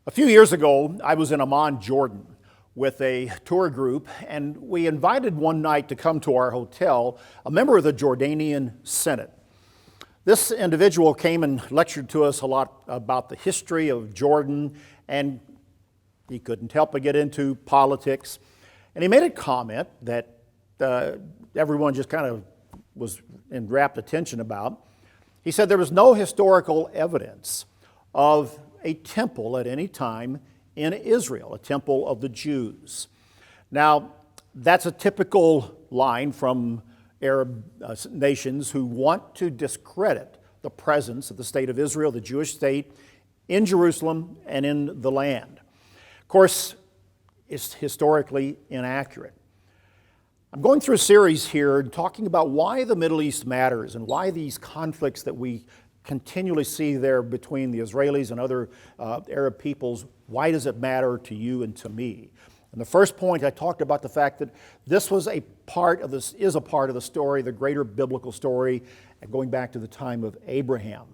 A few years ago, I was in Amman, Jordan, with a tour group, and we invited one night to come to our hotel a member of the Jordanian Senate. This individual came and lectured to us a lot about the history of Jordan, and he couldn't help but get into politics. And he made a comment that everyone just kind of was in rapt attention about. He said there was no historical evidence of a temple at any time in Israel, a temple of the Jews. Now, that's a typical line from Arab nations who want to discredit the presence of the state of Israel, the Jewish state, in Jerusalem and in the land. Of course, it's historically inaccurate. I'm going through a series here talking about why the Middle East matters and why these conflicts that we continually see there between the Israelis and other Arab peoples, why does it matter to you and to me? And the first point, I talked about the fact that this is a part of the story, the greater biblical story, going back to the time of Abraham.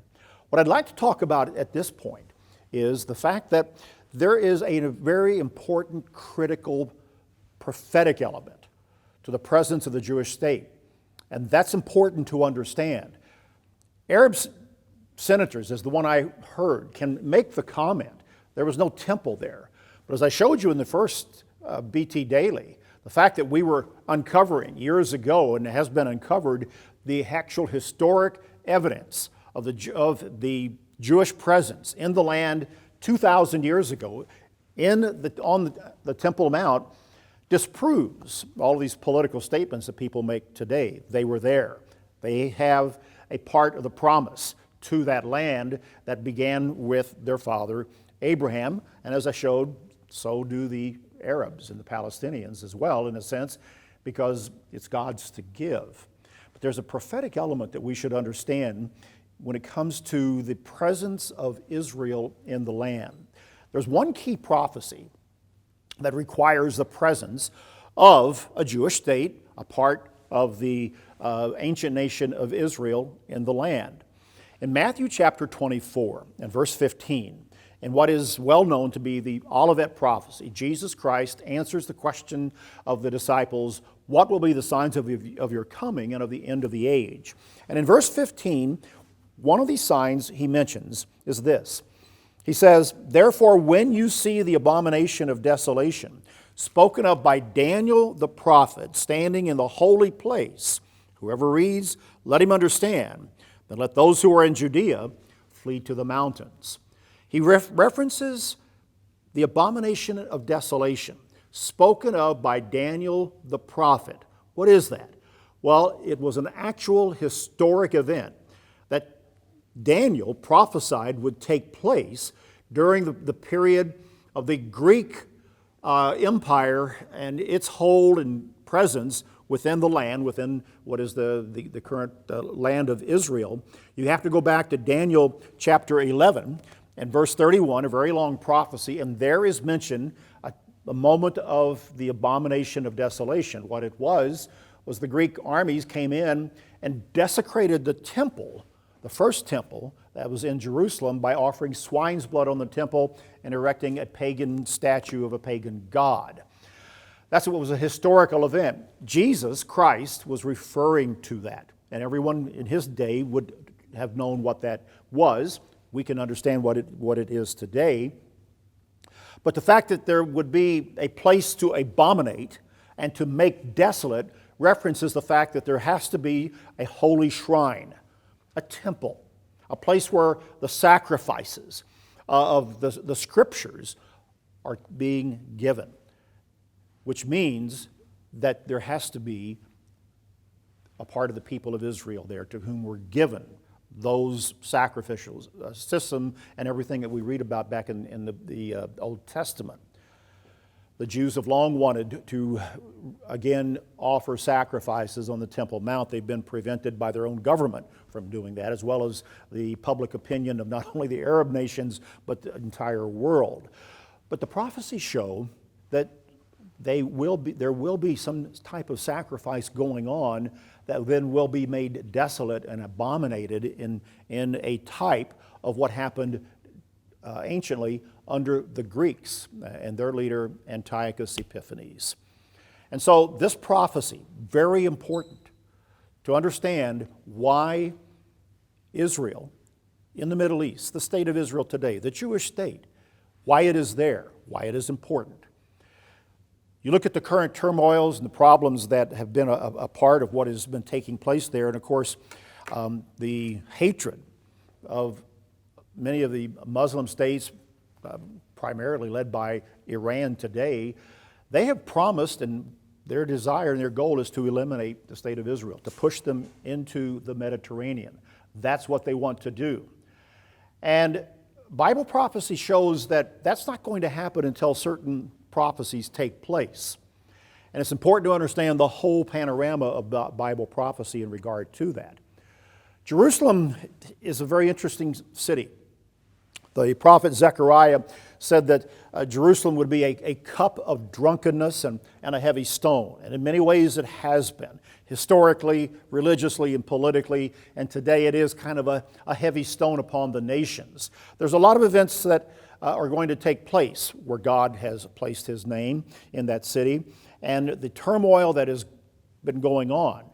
What I'd like to talk about at this point is the fact that there is a very important, critical, prophetic element to the presence of the Jewish state. And that's important to understand. Arab senators, as the one I heard, can make the comment, there was no temple there. But as I showed you in the first BT Daily, the fact that we were uncovering years ago, and it has been uncovered, the actual historic evidence of the Jewish presence in the land 2,000 years ago on the Temple Mount disproves all of these political statements that people make today. They were there. They have a part of the promise to that land that began with their father Abraham, and as I showed, so do the Arabs and the Palestinians as well, in a sense, because it's God's to give. But there's a prophetic element that we should understand when it comes to the presence of Israel in the land. There's one key prophecy that requires the presence of a Jewish state, a part of the ancient nation of Israel in the land. In Matthew chapter 24 and verse 15, in what is well known to be the Olivet prophecy, Jesus Christ answers the question of the disciples, what will be the signs of your coming and of the end of the age? And in verse 15, one of these signs he mentions is this. He says, therefore, when you see the abomination of desolation, spoken of by Daniel the prophet, standing in the holy place, whoever reads, let him understand. Then let those who are in Judea flee to the mountains. He references the abomination of desolation, spoken of by Daniel the prophet. What is that? Well, it was an actual historic event that Daniel prophesied would take place during the period of the Greek Empire and its hold and presence within the land, within what is the current land of Israel. You have to go back to Daniel chapter 11 and verse 31, a very long prophecy, and there is mentioned a moment of the abomination of desolation. What it was the Greek armies came in and desecrated the temple, the first temple that was in Jerusalem, by offering swine's blood on the temple and erecting a pagan statue of a pagan god. That's what was a historical event. Jesus Christ was referring to that, and everyone in his day would have known what that was. We can understand what it is today. But the fact that there would be a place to abominate and to make desolate references the fact that there has to be a holy shrine, a temple, a place where the sacrifices of the scriptures are being given, which means that there has to be a part of the people of Israel there to whom were given those sacrificial system and everything that we read about back in the Old Testament. The Jews have long wanted to, again, offer sacrifices on the Temple Mount. They've been prevented by their own government from doing that, as well as the public opinion of not only the Arab nations, but the entire world. But the prophecies show that there will be some type of sacrifice going on that then will be made desolate and abominated in a type of what happened anciently under the Greeks and their leader Antiochus Epiphanes. And so this prophecy, very important to understand why Israel in the Middle East, the state of Israel today, the Jewish state, why it is there, why it is important. You look at the current turmoils and the problems that have been a part of what has been taking place there, and of course, the hatred of many of the Muslim states, primarily led by Iran today. They have promised, and their desire and their goal is to eliminate the state of Israel, to push them into the Mediterranean. That's what they want to do. And Bible prophecy shows that that's not going to happen until certain prophecies take place. And it's important to understand the whole panorama of Bible prophecy in regard to that. Jerusalem is a very interesting city. The prophet Zechariah said that Jerusalem would be a cup of drunkenness and a heavy stone. And in many ways it has been, historically, religiously, and politically. And today it is kind of a heavy stone upon the nations. There's a lot of events that are going to take place where God has placed His name in that city. And the turmoil that has been going on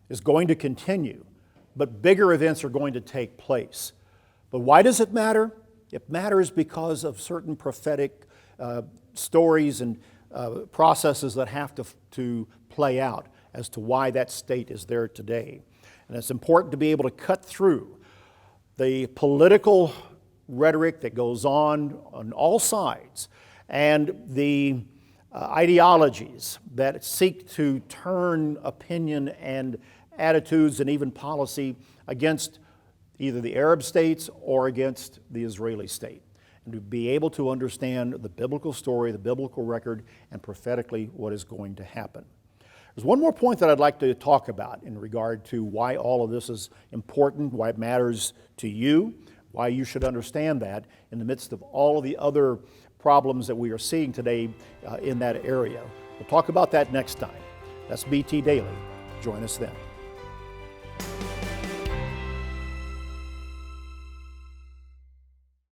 is going to continue. But bigger events are going to take place. But why does it matter? It matters because of certain prophetic stories and processes that have to play out as to why that state is there today. And it's important to be able to cut through the political rhetoric that goes on all sides and the ideologies that seek to turn opinion and attitudes and even policy against either the Arab states or against the Israeli state, and to be able to understand the biblical story, the biblical record, and prophetically what is going to happen. There's one more point that I'd like to talk about in regard to why all of this is important, why it matters to you, why you should understand that in the midst of all of the other problems that we are seeing today in that area. We'll talk about that next time. That's BT Daily. Join us then.